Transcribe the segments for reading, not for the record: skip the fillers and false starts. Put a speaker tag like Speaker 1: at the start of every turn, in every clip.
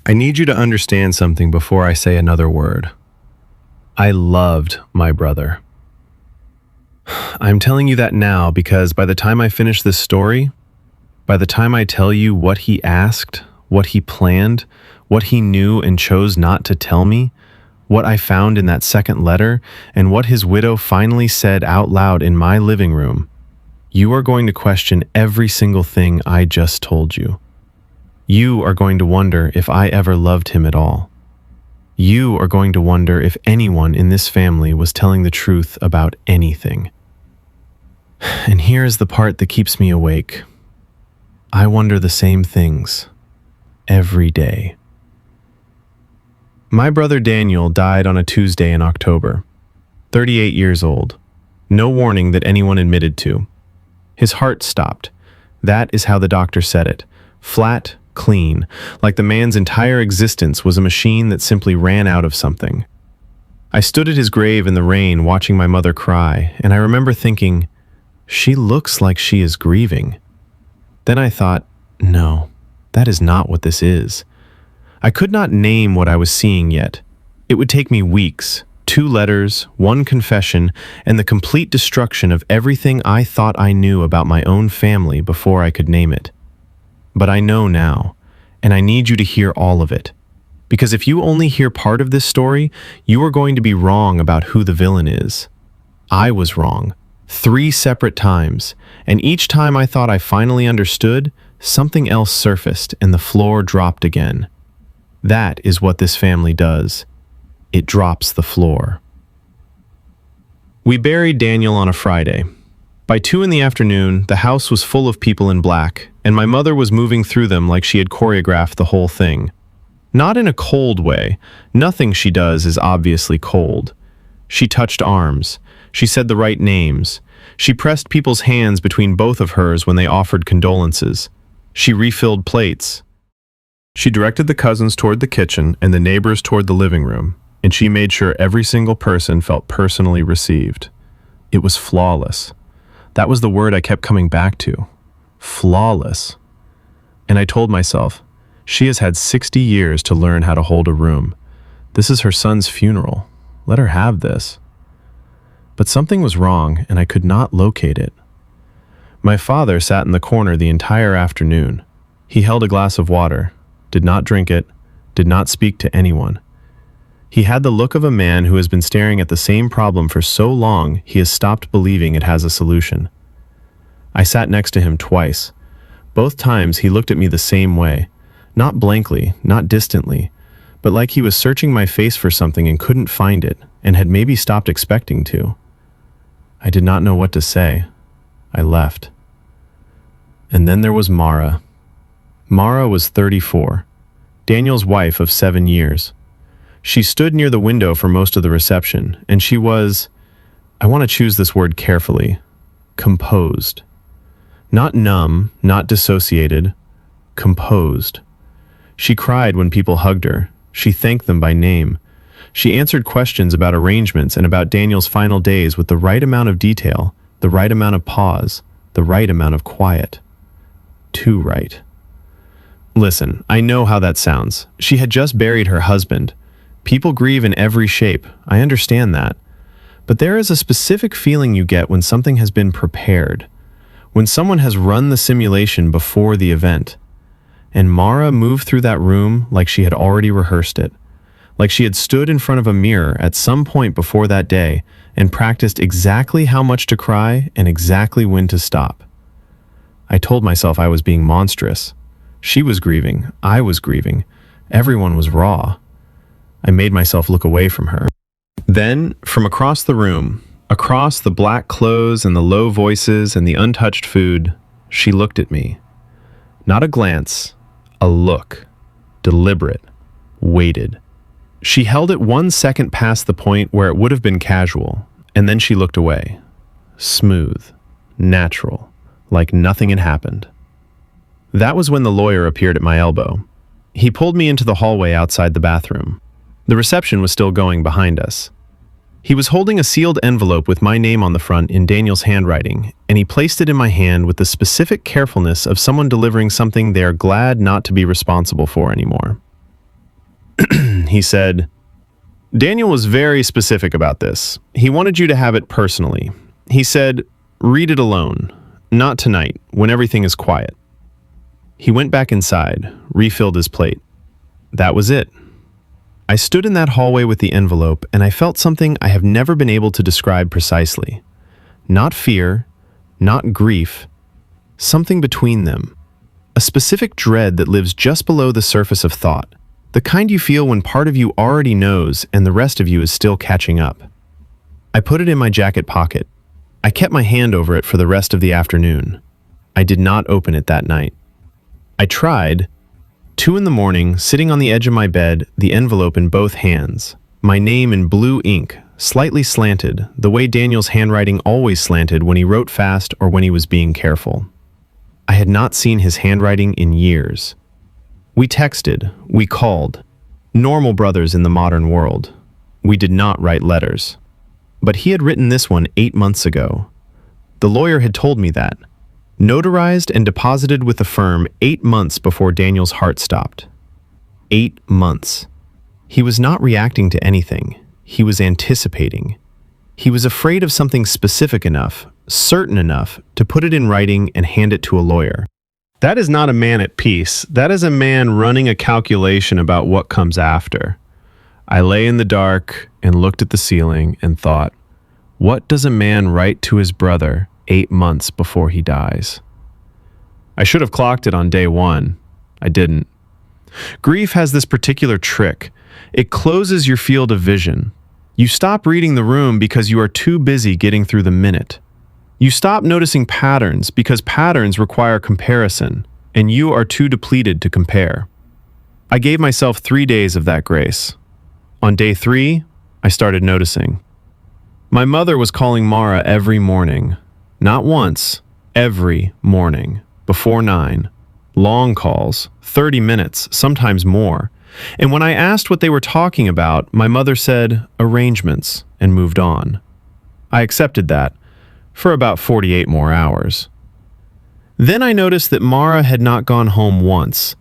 Speaker 1: I need you to understand something before I say another word. I loved my brother. I'm telling you that now because by the time I finish this story, by the time I tell you what he asked, what he planned, what he knew and chose not to tell me, what I found in that second letter, and what his widow finally said out loud in my living room, you are going to question every single thing I just told you. You are going to wonder if I ever loved him at all. You are going to wonder if anyone in this family was telling the truth about anything. And here is the part that keeps me awake. I wonder the same things every day. My brother Daniel died on a Tuesday in October, 38 years old. No warning that anyone admitted to. His heart stopped. That is how the doctor said it. Flat, clean, like the man's entire existence was a machine that simply ran out of something. I stood at his grave in the rain watching my mother cry, and I remember thinking, she looks like she is grieving. Then I thought, no, that is not what this is. I could not name what I was seeing yet. It would take me weeks, 2 letters, 1 confession, and the complete destruction of everything I thought I knew about my own family before I could name it. But I know now, and I need you to hear all of it. Because if you only hear part of this story, you are going to be wrong about who the villain is. I was wrong, 3 separate times, and each time I thought I finally understood, something else surfaced and the floor dropped again. That is what this family does. It drops the floor. We buried Daniel on a Friday. By 2 in the afternoon, the house was full of people in black, and my mother was moving through them like she had choreographed the whole thing. Not in a cold way. Nothing she does is obviously cold. She touched arms. She said the right names. She pressed people's hands between both of hers when they offered condolences. She refilled plates. She directed the cousins toward the kitchen and the neighbors toward the living room, and she made sure every single person felt personally received. It was flawless. That was the word I kept coming back to. Flawless. And I told myself, she has had 60 years to learn how to hold a room. This is her son's funeral. Let her have this. But something was wrong, and I could not locate it. My father sat in the corner the entire afternoon. He held a glass of water, did not drink it, did not speak to anyone. He had the look of a man who has been staring at the same problem for so long he has stopped believing it has a solution. I sat next to him twice. Both times he looked at me the same way, not blankly, not distantly, but like he was searching my face for something and couldn't find it, and had maybe stopped expecting to. I did not know what to say. I left. And then there was Mara. Mara was 34, Daniel's wife of 7 years. She stood near the window for most of the reception, and she was, I want to choose this word carefully, composed. Not numb, not dissociated, composed. She cried when people hugged her. She thanked them by name. She answered questions about arrangements and about Daniel's final days with the right amount of detail, the right amount of pause, the right amount of quiet. Too right. Listen, I know how that sounds. She had just buried her husband. People grieve in every shape. I understand that. But there is a specific feeling you get when something has been prepared, when someone has run the simulation before the event. And Mara moved through that room like she had already rehearsed it, like she had stood in front of a mirror at some point before that day and practiced exactly how much to cry and exactly when to stop. I told myself I was being monstrous. She was grieving. I was grieving. Everyone was raw. I made myself look away from her. Then, from across the room, across the black clothes and the low voices and the untouched food, she looked at me. Not a glance, a look. Deliberate. Weighted. She held it 1 second past the point where it would have been casual, and then she looked away. Smooth. Natural. Like nothing had happened. That was when the lawyer appeared at my elbow. He pulled me into the hallway outside the bathroom. The reception was still going behind us. He was holding a sealed envelope with my name on the front in Daniel's handwriting, and he placed it in my hand with the specific carefulness of someone delivering something they are glad not to be responsible for anymore. he said, Daniel was very specific about this. He wanted you to have it personally. He said, read it alone, not tonight, when everything is quiet. He went back inside, refilled his plate. That was it. I stood in that hallway with the envelope, and I felt something I have never been able to describe precisely. Not fear, not grief, something between them. A specific dread that lives just below the surface of thought, the kind you feel when part of you already knows and the rest of you is still catching up. I put it in my jacket pocket. I kept my hand over it for the rest of the afternoon. I did not open it that night. I tried. 2 a.m, sitting on the edge of my bed, the envelope in both hands, my name in blue ink, slightly slanted, the way Daniel's handwriting always slanted when he wrote fast or when he was being careful. I had not seen his handwriting in years. We texted, we called, normal brothers in the modern world. We did not write letters. But he had written this one 8 months ago. The lawyer had told me that. Notarized and deposited with the firm 8 months before Daniel's heart stopped. 8 months. He was not reacting to anything. He was anticipating. He was afraid of something specific enough, certain enough, to put it in writing and hand it to a lawyer. That is not a man at peace. That is a man running a calculation about what comes after. I lay in the dark and looked at the ceiling and thought, what does a man write to his brother 8 months before he dies? I should have clocked it on day 1. I didn't. Grief has this particular trick. It closes your field of vision. You stop reading the room because you are too busy getting through the minute. You stop noticing patterns because patterns require comparison, and you are too depleted to compare. I gave myself 3 days of that grace. On day 3, I started noticing. My mother was calling Mara every morning. Not once, every morning, before 9. Long calls, 30 minutes, sometimes more. And when I asked what they were talking about, my mother said, arrangements, and moved on. I accepted that, for about 48 more hours. Then I noticed that Mara had not gone home once.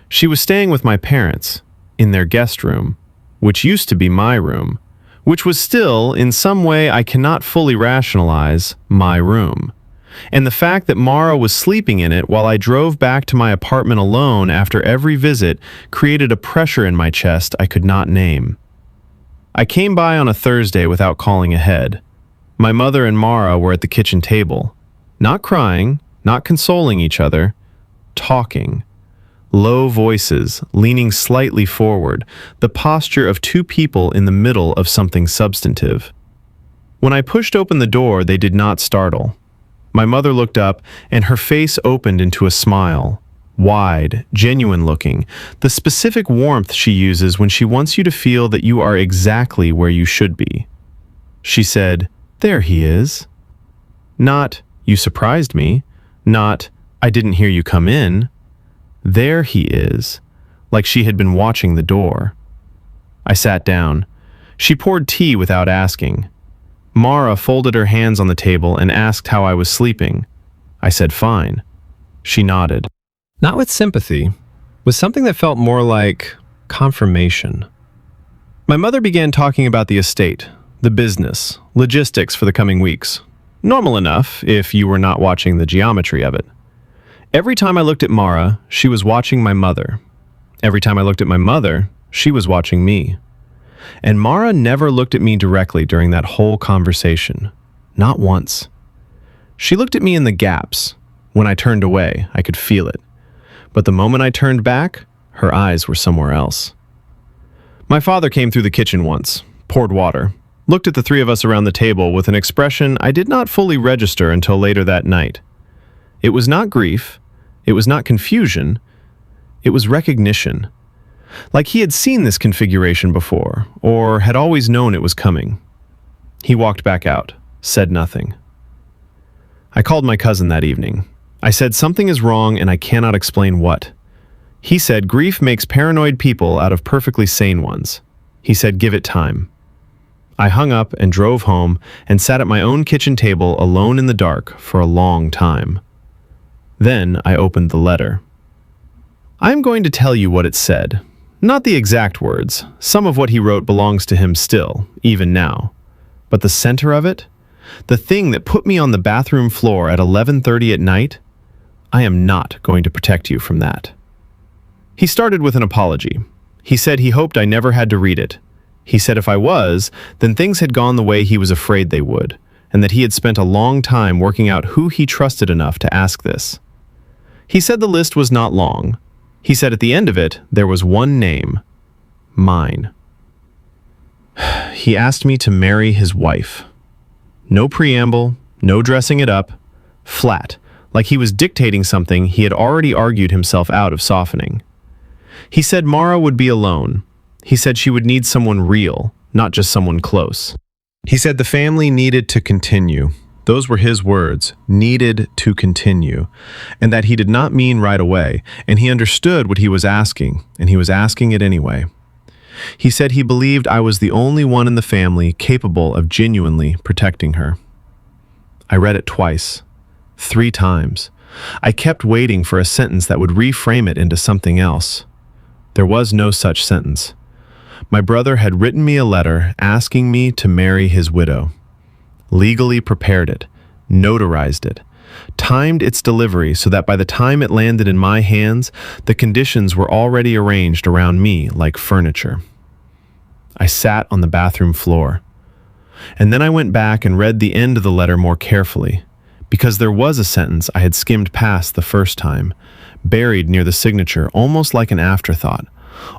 Speaker 1: She was staying with my parents, in their guest room, which used to be my room, which was still, in some way I cannot fully rationalize, my room. And the fact that Mara was sleeping in it while I drove back to my apartment alone after every visit created a pressure in my chest I could not name. I came by on a Thursday without calling ahead. My mother and Mara were at the kitchen table, not crying, not consoling each other, talking. Low voices, leaning slightly forward, the posture of 2 people in the middle of something substantive. When I pushed open the door, they did not startle. My mother looked up, and her face opened into a smile, wide, genuine-looking, the specific warmth she uses when she wants you to feel that you are exactly where you should be. She said, "There he is." Not, "You surprised me." Not, "I didn't hear you come in." There he is, like she had been watching the door. I sat down. She poured tea without asking. Mara folded her hands on the table and asked how I was sleeping. I said fine. She nodded. Not with sympathy, with something that felt more like confirmation. My mother began talking about the estate, the business, logistics for the coming weeks. Normal enough if you were not watching the geometry of it. Every time I looked at Mara, she was watching my mother. Every time I looked at my mother, she was watching me. And Mara never looked at me directly during that whole conversation. Not once. She looked at me in the gaps. When I turned away, I could feel it. But the moment I turned back, her eyes were somewhere else. My father came through the kitchen once, poured water, looked at the 3 of us around the table with an expression I did not fully register until later that night. It was not grief, it was not confusion, it was recognition. Like he had seen this configuration before, or had always known it was coming. He walked back out, said nothing. I called my cousin that evening. I said something is wrong and I cannot explain what. He said grief makes paranoid people out of perfectly sane ones. He said give it time. I hung up and drove home and sat at my own kitchen table alone in the dark for a long time. Then I opened the letter. I am going to tell you what it said. Not the exact words. Some of what he wrote belongs to him still, even now. But the center of it? The thing that put me on the bathroom floor at 11:30 at night? I am not going to protect you from that. He started with an apology. He said he hoped I never had to read it. He said if I was, then things had gone the way he was afraid they would, and that he had spent a long time working out who he trusted enough to ask this. He said the list was not long. He said at the end of it, there was one name. Mine. He asked me to marry his wife. No preamble, no dressing it up. Flat, like he was dictating something he had already argued himself out of softening. He said Mara would be alone. He said she would need someone real, not just someone close. He said the family needed to continue. Those were his words, needed to continue, and that he did not mean right away, and he understood what he was asking, and he was asking it anyway. He said he believed I was the only one in the family capable of genuinely protecting her. I read it twice, 3 times. I kept waiting for a sentence that would reframe it into something else. There was no such sentence. My brother had written me a letter asking me to marry his widow. Legally prepared it, notarized it, timed its delivery so that by the time it landed in my hands, the conditions were already arranged around me like furniture. I sat on the bathroom floor. And then I went back and read the end of the letter more carefully, because there was a sentence I had skimmed past the first time, buried near the signature almost like an afterthought,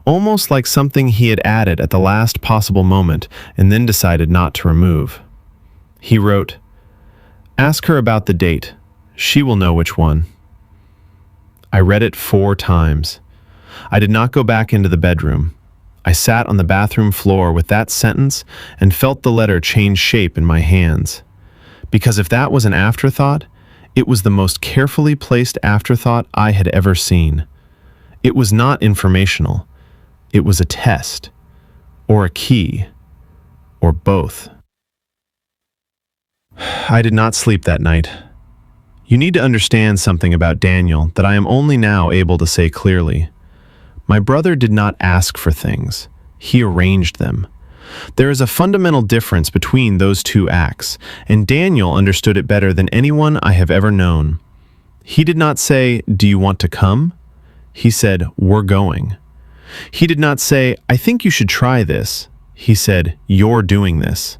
Speaker 1: almost like something he had added at the last possible moment and then decided not to remove. He wrote, "Ask her about the date. She will know which one." I read it 4 times. I did not go back into the bedroom. I sat on the bathroom floor with that sentence and felt the letter change shape in my hands. Because if that was an afterthought, it was the most carefully placed afterthought I had ever seen. It was not informational. It was a test, or a key, or both. I did not sleep that night. You need to understand something about Daniel that I am only now able to say clearly. My brother did not ask for things. He arranged them. There is a fundamental difference between those 2 acts, and Daniel understood it better than anyone I have ever known. He did not say, "Do you want to come?" He said, "We're going." He did not say, "I think you should try this." He said, "You're doing this."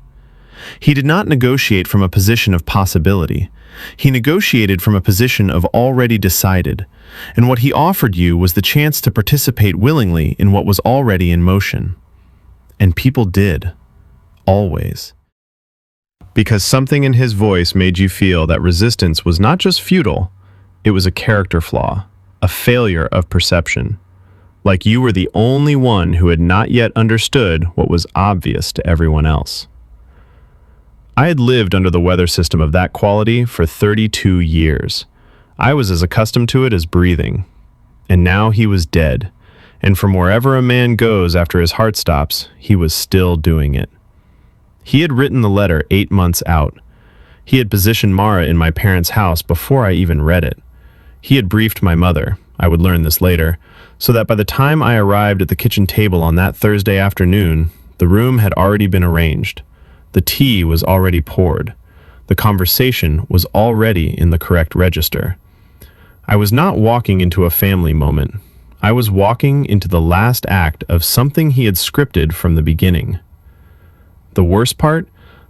Speaker 1: He did not negotiate from a position of possibility. He negotiated from a position of already decided, and what he offered you was the chance to participate willingly in what was already in motion. And people did. Always. Because something in his voice made you feel that resistance was not just futile, it was a character flaw, a failure of perception. Like you were the only one who had not yet understood what was obvious to everyone else. I had lived under the weather system of that quality for 32 years. I was as accustomed to it as breathing. And now he was dead, and from wherever a man goes after his heart stops, he was still doing it. He had written the letter 8 months out. He had positioned Mara in my parents' house before I even read it. He had briefed my mother, I would learn this later, so that by the time I arrived at the kitchen table on that Thursday afternoon, the room had already been arranged. The tea was already poured. The conversation was already in the correct register. I was not walking into a family moment. I was walking into the last act of something he had scripted from the beginning. The worst part,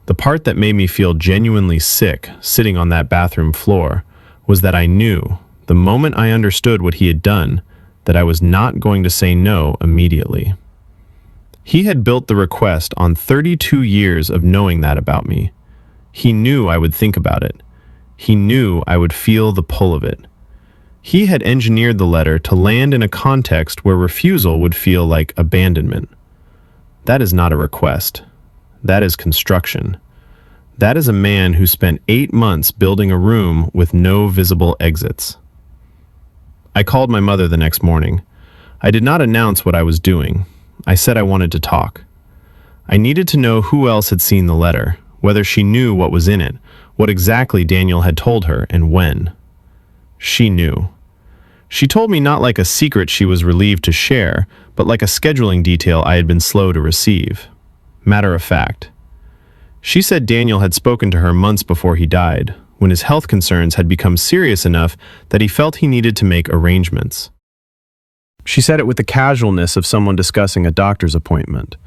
Speaker 1: the part that made me feel genuinely sick sitting on that bathroom floor, was that I knew, the moment I understood what he had done, that I was not going to say no immediately. He had built the request on 32 years of knowing that about me. He knew I would think about it. He knew I would feel the pull of it. He had engineered the letter to land in a context where refusal would feel like abandonment. That is not a request. That is construction. That is a man who spent 8 months building a room with no visible exits. I called my mother the next morning. I did not announce what I was doing. I said I wanted to talk. I needed to know who else had seen the letter, whether she knew what was in it, what exactly Daniel had told her, and when. She knew. She told me not like a secret she was relieved to share, but like a scheduling detail I had been slow to receive. Matter of fact. She said Daniel had spoken to her months before he died, when his health concerns had become serious enough that he felt he needed to make arrangements. She said it with the casualness of someone discussing a doctor's appointment.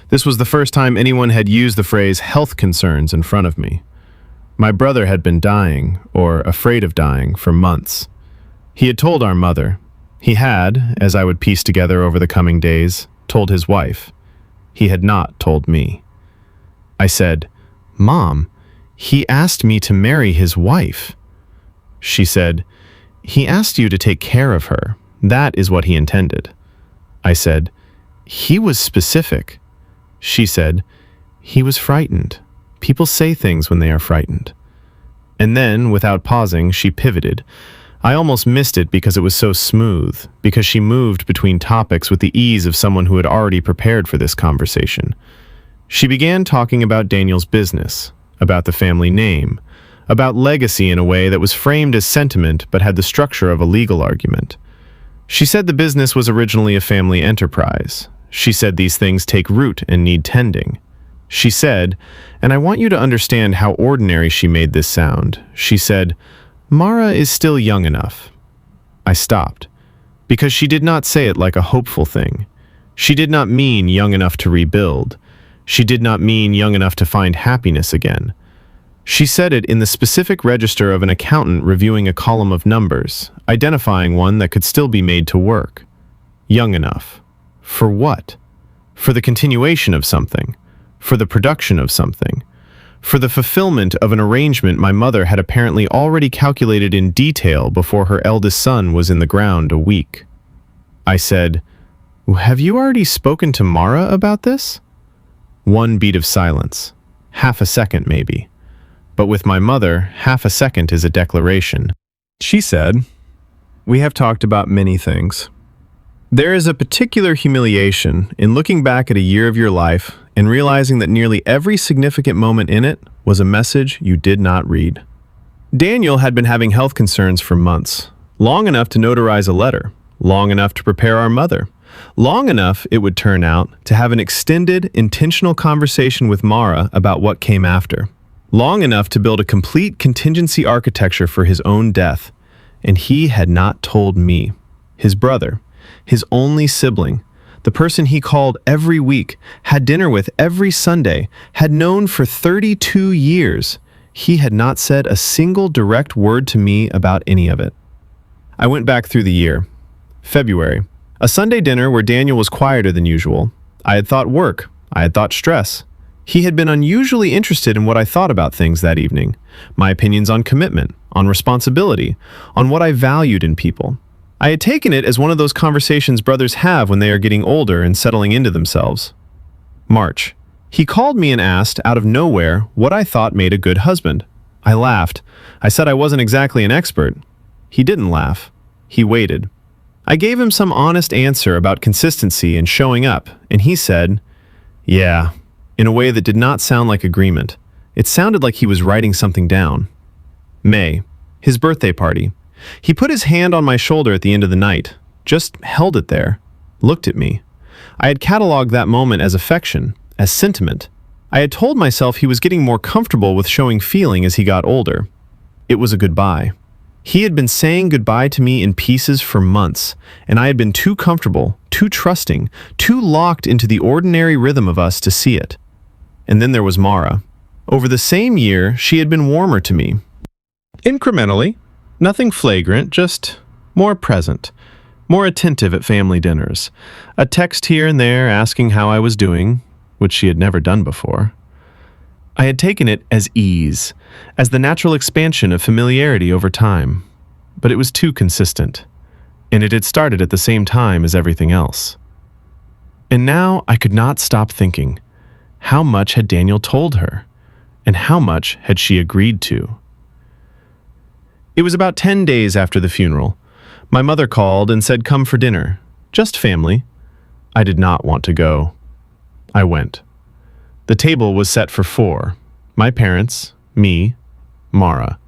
Speaker 1: This was the first time anyone had used the phrase health concerns in front of me. My brother had been dying, or afraid of dying, for months. He had told our mother. He had, as I would piece together over the coming days, told his wife. He had not told me. I said, "Mom, he asked me to marry his wife." She said, "He asked you to take care of her. That is what he intended." I said, "He was specific." She said, "He was frightened. People say things when they are frightened." And then, without pausing, she pivoted. I almost missed it because it was so smooth, because she moved between topics with the ease of someone who had already prepared for this conversation. She began talking about Daniel's business, about the family name, about legacy in a way that was framed as sentiment but had the structure of a legal argument. She said the business was originally a family enterprise. She said these things take root and need tending. She said, and I want you to understand how ordinary she made this sound, she said, "Mara is still young enough." I stopped, because she did not say it like a hopeful thing. She did not mean young enough to rebuild. She did not mean young enough to find happiness again. She said it in the specific register of an accountant reviewing a column of numbers, identifying one that could still be made to work. Young enough. For what? For the continuation of something. For the production of something. For the fulfillment of an arrangement my mother had apparently already calculated in detail before her eldest son was in the ground a week. I said, "Have you already spoken to Mara about this?" One beat of silence. Half a second, maybe. But with my mother, half a second is a declaration. She said, "We have talked about many things. There is a particular humiliation in looking back at a year of your life and realizing that nearly every significant moment in it was a message you did not read." Daniel had been having health concerns for months, long enough to notarize a letter, long enough to prepare our mother, long enough, it would turn out, to have an extended, intentional conversation with Mara about what came after, long enough to build a complete contingency architecture for his own death, and he had not told me, his brother, his only sibling, the person he called every week, had dinner with every Sunday, had known for 32 years. He had not said a single direct word to me about any of it. I went back through the year. February. A Sunday dinner where Daniel was quieter than usual. I had thought work. I had thought stress. He had been unusually interested in what I thought about things that evening, my opinions on commitment, on responsibility, on what I valued in people. I had taken it as one of those conversations brothers have when they are getting older and settling into themselves. March. He called me and asked, out of nowhere, what I thought made a good husband. I laughed. I said I wasn't exactly an expert. He didn't laugh. He waited. I gave him some honest answer about consistency and showing up, and he said, "Yeah," in a way that did not sound like agreement. It sounded like he was writing something down. May. His birthday party. He put his hand on my shoulder at the end of the night, just held it there, looked at me. I had cataloged that moment as affection, as sentiment. I had told myself he was getting more comfortable with showing feeling as he got older. It was a goodbye. He had been saying goodbye to me in pieces for months, and I had been too comfortable, too trusting, too locked into the ordinary rhythm of us to see it. And then there was Mara. Over the same year, she had been warmer to me. Incrementally. Nothing flagrant, just more present, more attentive at family dinners. A text here and there asking how I was doing, which she had never done before. I had taken it as ease, as the natural expansion of familiarity over time, but it was too consistent, and it had started at the same time as everything else. And now I could not stop thinking, how much had Daniel told her, and how much had she agreed to? It was about 10 days after the funeral. My mother called and said come for dinner, just family. I did not want to go. I went. The table was set for 4. My parents, me, Mara.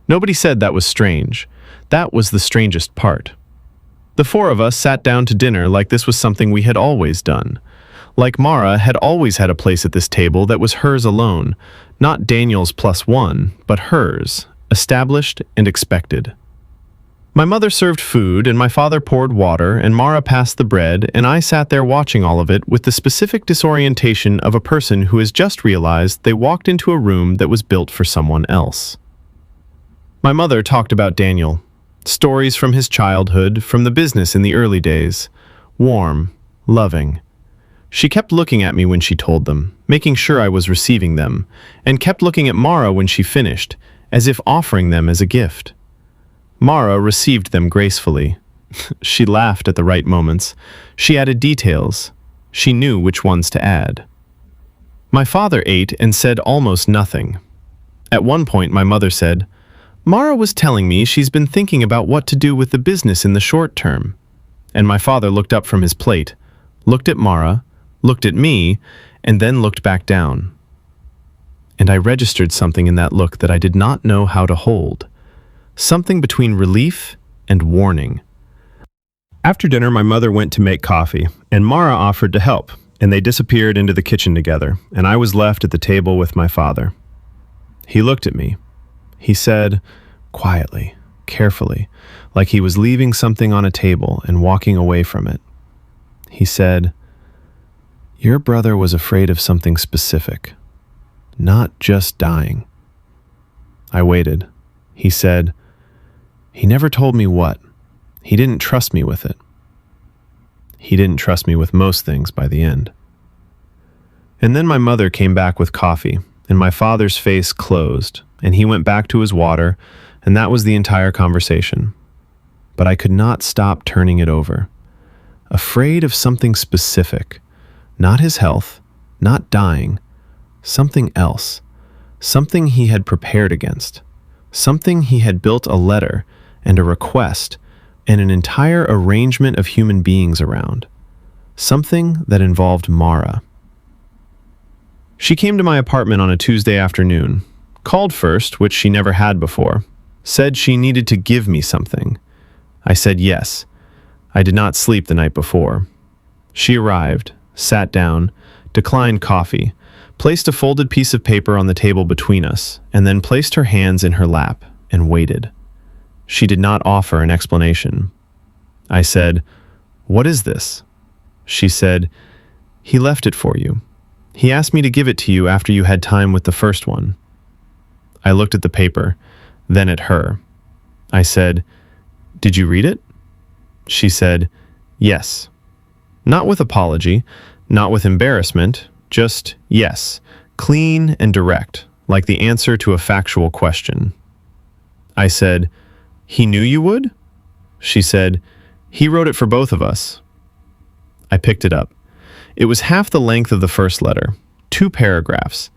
Speaker 1: Nobody said that was strange. That was the strangest part. The four of us sat down to dinner like this was something we had always done. Like Mara had always had a place at this table that was hers alone, not Daniel's plus one, but hers, established and expected. My mother served food, and my father poured water, and Mara passed the bread, and I sat there watching all of it with the specific disorientation of a person who has just realized they walked into a room that was built for someone else. My mother talked about Daniel. Stories from his childhood, from the business in the early days. Warm, loving. She kept looking at me when she told them, making sure I was receiving them, and kept looking at Mara when she finished, as if offering them as a gift. Mara received them gracefully. She laughed at the right moments. She added details. She knew which ones to add. My father ate and said almost nothing. At one point, my mother said, "Mara was telling me she's been thinking about what to do with the business in the short term." And my father looked up from his plate, looked at Mara, looked at me, and then looked back down. And I registered something in that look that I did not know how to hold. Something between relief and warning. After dinner, my mother went to make coffee, and Mara offered to help, and they disappeared into the kitchen together, and I was left at the table with my father. He looked at me. He said, quietly, carefully, like he was leaving something on a table and walking away from it. He said, "Your brother was afraid of something specific, not just dying." I waited. He said, "He never told me what. He didn't trust me with it." He didn't trust me with most things by the end. And then my mother came back with coffee, and my father's face closed, and he went back to his water, and that was the entire conversation. But I could not stop turning it over. Afraid of something specific. Not his health, not dying. Something else. Something he had prepared against. Something he had built a letter and a request and an entire arrangement of human beings around. Something that involved Mara. She came to my apartment on a Tuesday afternoon, called first, which she never had before, said she needed to give me something. I said yes. I did not sleep the night before. She arrived, sat down, declined coffee, placed a folded piece of paper on the table between us, and then placed her hands in her lap and waited. She did not offer an explanation. I said, "What is this?" She said, "He left it for you. He asked me to give it to you after you had time with the first one." I looked at the paper, then at her. I said, "Did you read it?" She said, "Yes." Not with apology, not with embarrassment, just yes, clean and direct, like the answer to a factual question. I said, "He knew you would?" She said, "He wrote it for both of us." I picked it up. It was half the length of the first letter, 2 paragraphs.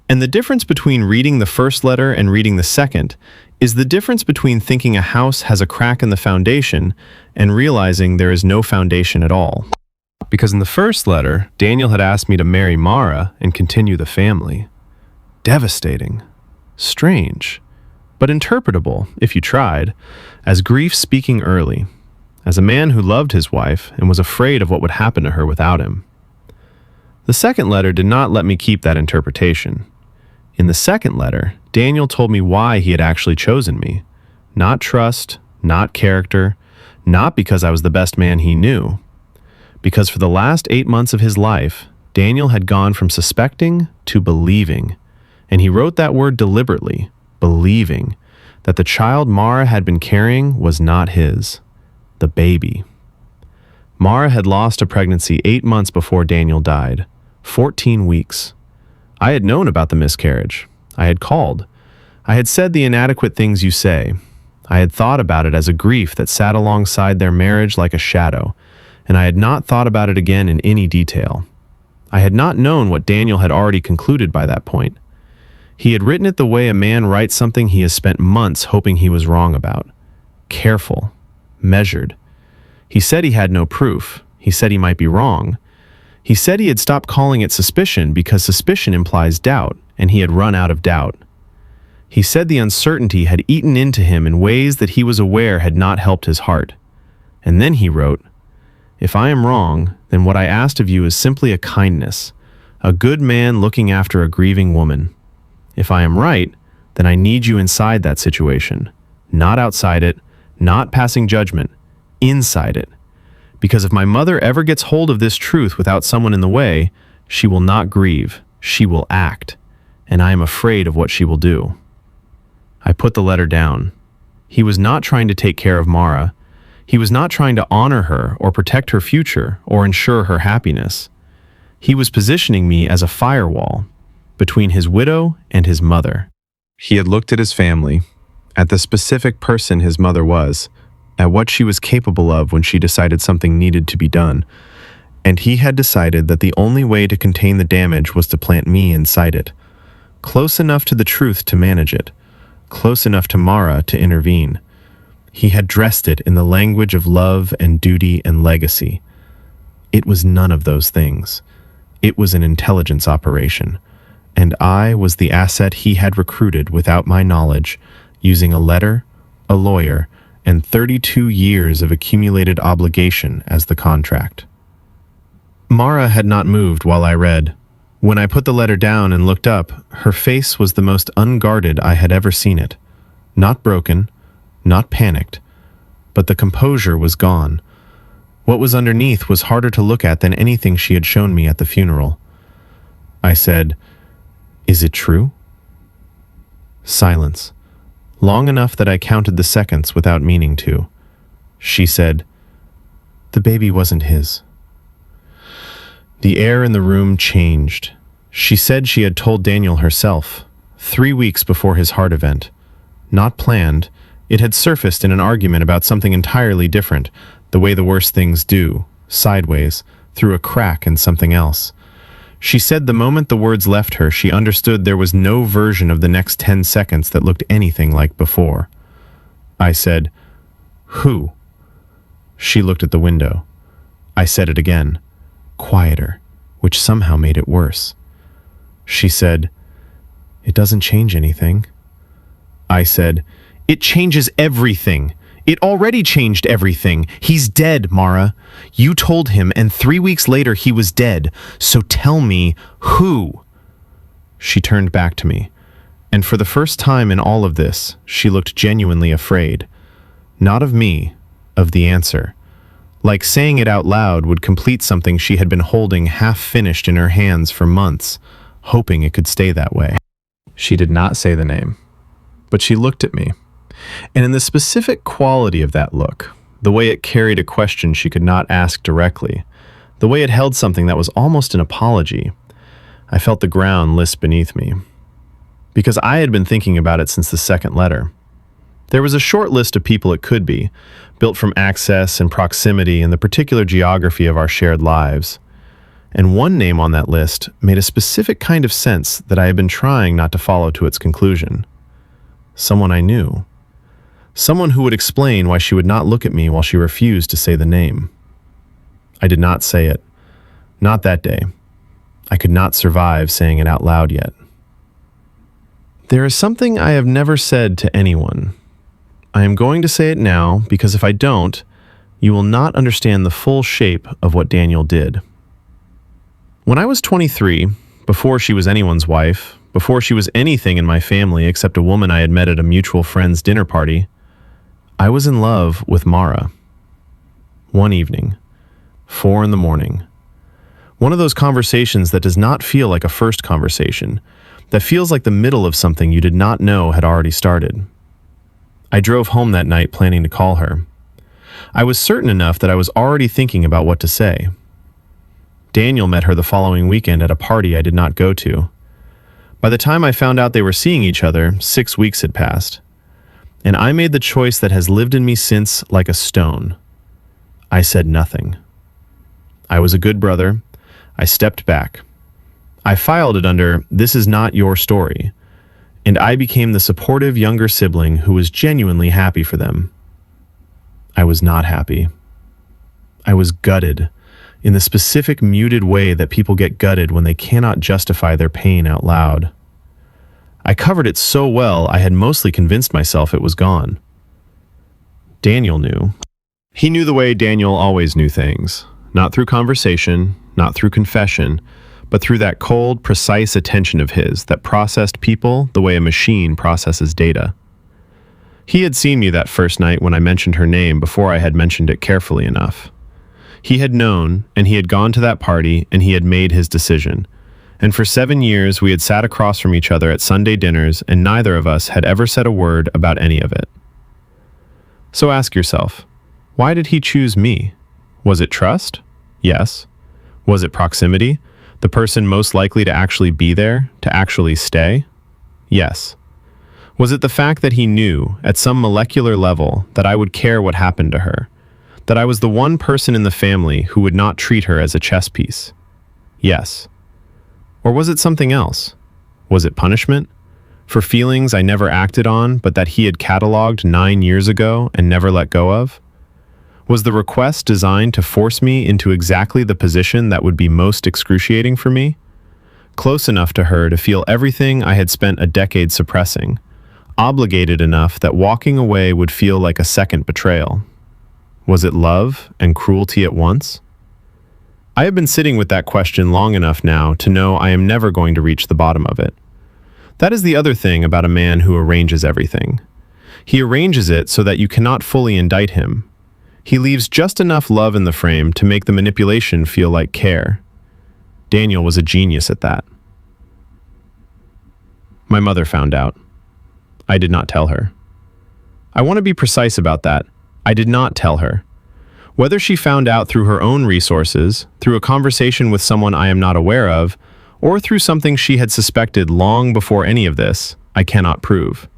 Speaker 1: And the difference between reading the first letter and reading the second is the difference between thinking a house has a crack in the foundation and realizing there is no foundation at all. Because in the first letter, Daniel had asked me to marry Mara and continue the family. Devastating. Strange. But interpretable, if you tried, as grief speaking early, as a man who loved his wife and was afraid of what would happen to her without him. The second letter did not let me keep that interpretation. In the second letter, Daniel told me why he had actually chosen me. Not trust, not character, not because I was the best man he knew. Because for the last 8 months of his life, Daniel had gone from suspecting to believing. And he wrote that word deliberately, believing, that the child Mara had been carrying was not his. The baby. Mara had lost a pregnancy 8 months before Daniel died. 14 weeks. I had known about the miscarriage. I had called. I had said the inadequate things you say. I had thought about it as a grief that sat alongside their marriage like a shadow, and I had not thought about it again in any detail. I had not known what Daniel had already concluded by that point. He had written it the way a man writes something he has spent months hoping he was wrong about. Careful. Measured. He said he had no proof. He said he might be wrong. He said he had stopped calling it suspicion because suspicion implies doubt, and he had run out of doubt. He said the uncertainty had eaten into him in ways that he was aware had not helped his heart. And then he wrote, "If I am wrong, then what I asked of you is simply a kindness, a good man looking after a grieving woman. If I am right, then I need you inside that situation, not outside it, not passing judgment, inside it. Because if my mother ever gets hold of this truth without someone in the way, she will not grieve, she will act, and I am afraid of what she will do." I put the letter down. He was not trying to take care of Mara. He was not trying to honor her or protect her future or ensure her happiness. He was positioning me as a firewall between his widow and his mother. He had looked at his family, at the specific person his mother was, at what she was capable of when she decided something needed to be done, and he had decided that the only way to contain the damage was to plant me inside it, close enough to the truth to manage it, close enough to Mara to intervene. He had dressed it in the language of love and duty and legacy. It was none of those things. It was an intelligence operation, and I was the asset he had recruited without my knowledge, using a letter, a lawyer, and 32 years of accumulated obligation as the contract. Mara had not moved while I read. When I put the letter down and looked up, her face was the most unguarded I had ever seen it. Not broken, not panicked, but the composure was gone. What was underneath was harder to look at than anything she had shown me at the funeral. I said, "Is it true?" Silence. Long enough that I counted the seconds without meaning to. She said, "The baby wasn't his." The air in the room changed. She said she had told Daniel herself, 3 weeks before his heart event. Not planned, it had surfaced in an argument about something entirely different, the way the worst things do, sideways, through a crack in something else. She said the moment the words left her, she understood there was no version of the next 10 seconds that looked anything like before. I said, "Who?" She looked at the window. I said it again, quieter, which somehow made it worse. She said, "It doesn't change anything." I said, "It changes everything. It already changed everything. He's dead, Mara. You told him, and 3 weeks later he was dead. So tell me, who?" She turned back to me, and for the first time in all of this, she looked genuinely afraid. Not of me, of the answer. Like saying it out loud would complete something she had been holding half-finished in her hands for months, hoping it could stay that way. She did not say the name, but she looked at me. And in the specific quality of that look, the way it carried a question she could not ask directly, the way it held something that was almost an apology, I felt the ground lisp beneath me. Because I had been thinking about it since the second letter. There was a short list of people it could be, built from access and proximity and the particular geography of our shared lives. And one name on that list made a specific kind of sense that I had been trying not to follow to its conclusion. Someone I knew. Someone who would explain why she would not look at me while she refused to say the name. I did not say it. Not that day. I could not survive saying it out loud yet. There is something I have never said to anyone. I am going to say it now because if I don't, you will not understand the full shape of what Daniel did. When I was 23, before she was anyone's wife, before she was anything in my family except a woman I had met at a mutual friend's dinner party, I was in love with Mara. One evening, 4 a.m. One of those conversations that does not feel like a first conversation, that feels like the middle of something you did not know had already started. I drove home that night planning to call her. I was certain enough that I was already thinking about what to say. Daniel met her the following weekend at a party I did not go to. By the time I found out they were seeing each other, 6 weeks had passed. And I made the choice that has lived in me since like a stone. I said nothing. I was a good brother. I stepped back. I filed it under, "This is not your story." And I became the supportive younger sibling who was genuinely happy for them. I was not happy. I was gutted, in the specific muted way that people get gutted when they cannot justify their pain out loud. I covered it so well I had mostly convinced myself it was gone. Daniel knew. He knew the way Daniel always knew things. Not through conversation, not through confession, but through that cold, precise attention of his that processed people the way a machine processes data. He had seen me that first night when I mentioned her name before I had mentioned it carefully enough. He had known, and he had gone to that party, and he had made his decision. And for 7 years we had sat across from each other at Sunday dinners, and neither of us had ever said a word about any of it. So ask yourself, why did he choose me? Was it trust? Yes. Was it proximity? The person most likely to actually be there, to actually stay? Yes. Was it the fact that he knew, at some molecular level, that I would care what happened to her? That I was the one person in the family who would not treat her as a chess piece? Yes. Or was it something else? Was it punishment? For feelings I never acted on, but that he had cataloged 9 years ago and never let go of? Was the request designed to force me into exactly the position that would be most excruciating for me? Close enough to her to feel everything I had spent a decade suppressing, obligated enough that walking away would feel like a second betrayal. Was it love and cruelty at once? I have been sitting with that question long enough now to know I am never going to reach the bottom of it. That is the other thing about a man who arranges everything. He arranges it so that you cannot fully indict him. He leaves just enough love in the frame to make the manipulation feel like care. Daniel was a genius at that. My mother found out. I did not tell her. I want to be precise about that. I did not tell her. Whether she found out through her own resources, through a conversation with someone I am not aware of, or through something she had suspected long before any of this, I cannot prove.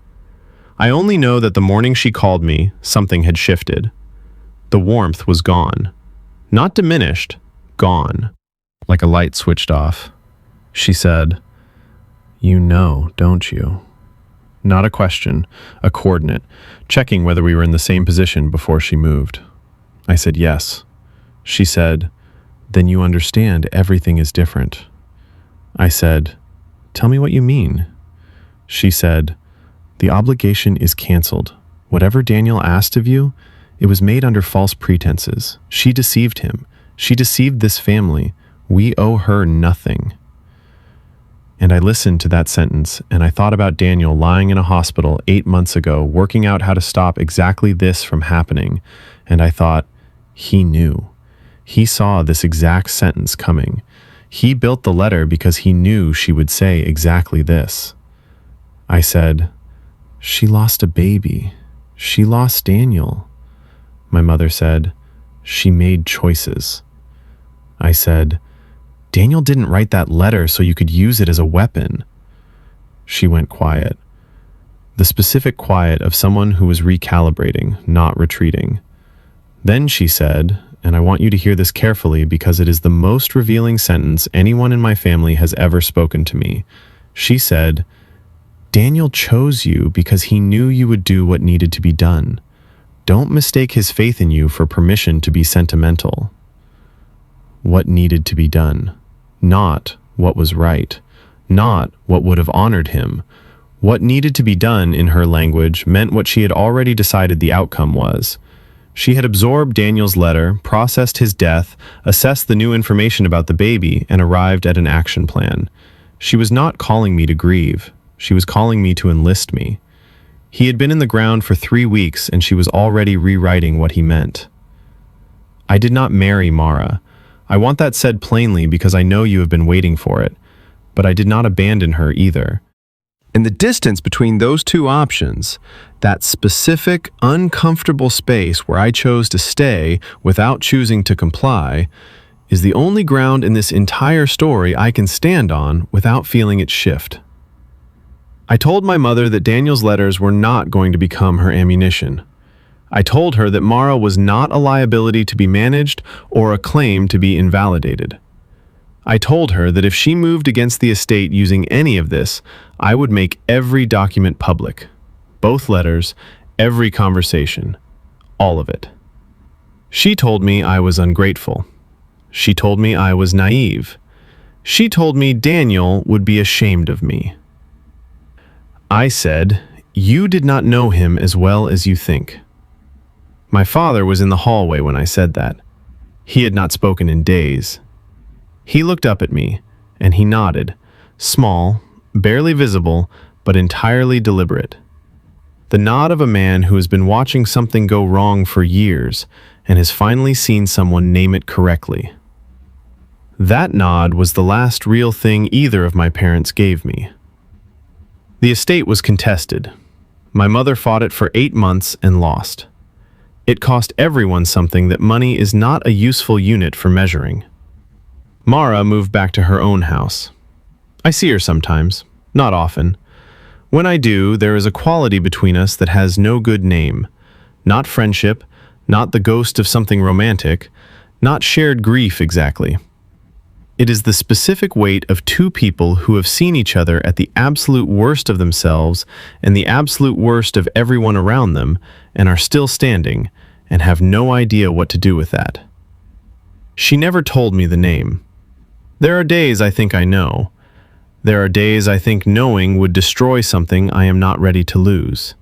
Speaker 1: I only know that the morning she called me, something had shifted. The warmth was gone. Not diminished, gone. Like a light switched off. She said, "You know, don't you?" Not a question, a coordinate, checking whether we were in the same position before she moved. I said yes. She said, "Then you understand everything is different." I said, "Tell me what you mean." She said, "The obligation is canceled. Whatever Daniel asked of you, it was made under false pretenses. She deceived him. She deceived this family. We owe her nothing." And I listened to that sentence, and I thought about Daniel lying in a hospital 8 months ago, working out how to stop exactly this from happening, and I thought, he knew. He saw this exact sentence coming. He built the letter because he knew she would say exactly this. I said, "She lost a baby. She lost Daniel." My mother said, "She made choices." I said, "Daniel didn't write that letter so you could use it as a weapon." She went quiet. The specific quiet of someone who was recalibrating, not retreating. Then she said, and I want you to hear this carefully because it is the most revealing sentence anyone in my family has ever spoken to me. She said, "Daniel chose you because he knew you would do what needed to be done. Don't mistake his faith in you for permission to be sentimental." What needed to be done? Not what was right. Not what would have honored him. What needed to be done, in her language, meant what she had already decided the outcome was. She had absorbed Daniel's letter, processed his death, assessed the new information about the baby, and arrived at an action plan. She was not calling me to grieve. She was calling me to enlist me. He had been in the ground for 3 weeks, and she was already rewriting what he meant. I did not marry Mara. I want that said plainly because I know you have been waiting for it. But I did not abandon her either. And the distance between those two options, that specific, uncomfortable space where I chose to stay without choosing to comply, is the only ground in this entire story I can stand on without feeling it shift. I told my mother that Daniel's letters were not going to become her ammunition. I told her that Mara was not a liability to be managed or a claim to be invalidated. I told her that if she moved against the estate using any of this, I would make every document public. Both letters, every conversation, all of it. She told me I was ungrateful. She told me I was naive. She told me Daniel would be ashamed of me. I said, "You did not know him as well as you think." My father was in the hallway when I said that. He had not spoken in days. He looked up at me, and he nodded, small, barely visible, but entirely deliberate. The nod of a man who has been watching something go wrong for years and has finally seen someone name it correctly. That nod was the last real thing either of my parents gave me. The estate was contested. My mother fought it for 8 months and lost. It cost everyone something that money is not a useful unit for measuring. Mara moved back to her own house. I see her sometimes, not often. When I do, there is a quality between us that has no good name. Not friendship, not the ghost of something romantic, not shared grief exactly. It is the specific weight of two people who have seen each other at the absolute worst of themselves and the absolute worst of everyone around them and are still standing and have no idea what to do with that. She never told me the name. There are days I think I know. There are days I think knowing would destroy something I am not ready to lose.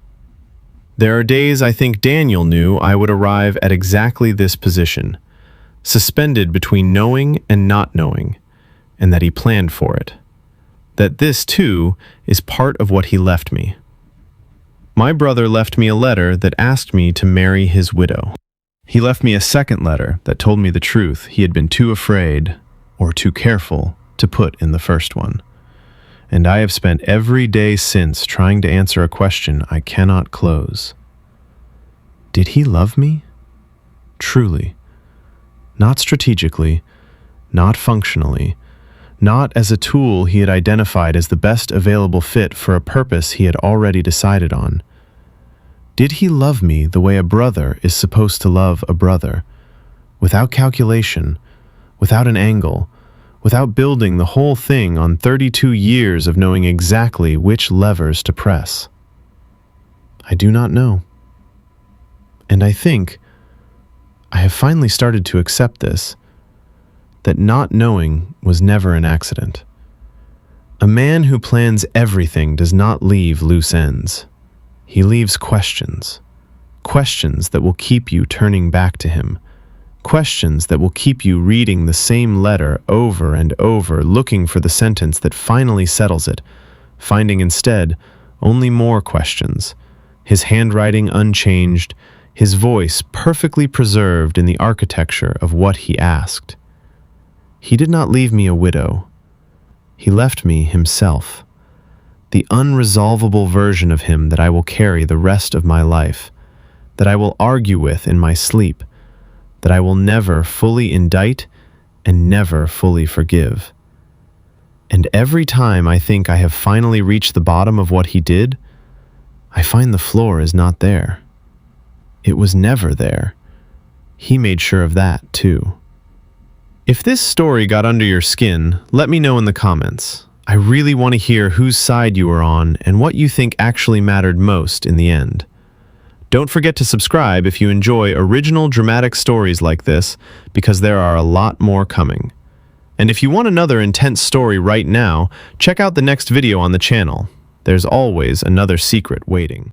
Speaker 1: There are days I think Daniel knew I would arrive at exactly this position, suspended between knowing and not knowing, and that he planned for it. That this, too, is part of what he left me. My brother left me a letter that asked me to marry his widow. He left me a second letter that told me the truth he had been too afraid, or too careful, to put in the first one. And I have spent every day since trying to answer a question I cannot close. Did he love me? Truly. Not strategically, not functionally, not as a tool he had identified as the best available fit for a purpose he had already decided on. Did he love me the way a brother is supposed to love a brother, without calculation, without an angle, without building the whole thing on 32 years of knowing exactly which levers to press? I do not know. And I think I have finally started to accept this, that not knowing was never an accident. A man who plans everything does not leave loose ends. He leaves questions. Questions that will keep you turning back to him. Questions that will keep you reading the same letter over and over, looking for the sentence that finally settles it, finding instead only more questions, his handwriting unchanged, his voice perfectly preserved in the architecture of what he asked. He did not leave me a widow. He left me himself, the unresolvable version of him that I will carry the rest of my life, that I will argue with in my sleep, that I will never fully indict and never fully forgive. And every time I think I have finally reached the bottom of what he did, I find the floor is not there. It was never there. He made sure of that, too. If this story got under your skin, let me know in the comments. I really want to hear whose side you were on and what you think actually mattered most in the end. Don't forget to subscribe if you enjoy original dramatic stories like this, because there are a lot more coming. And if you want another intense story right now, check out the next video on the channel. There's always another secret waiting.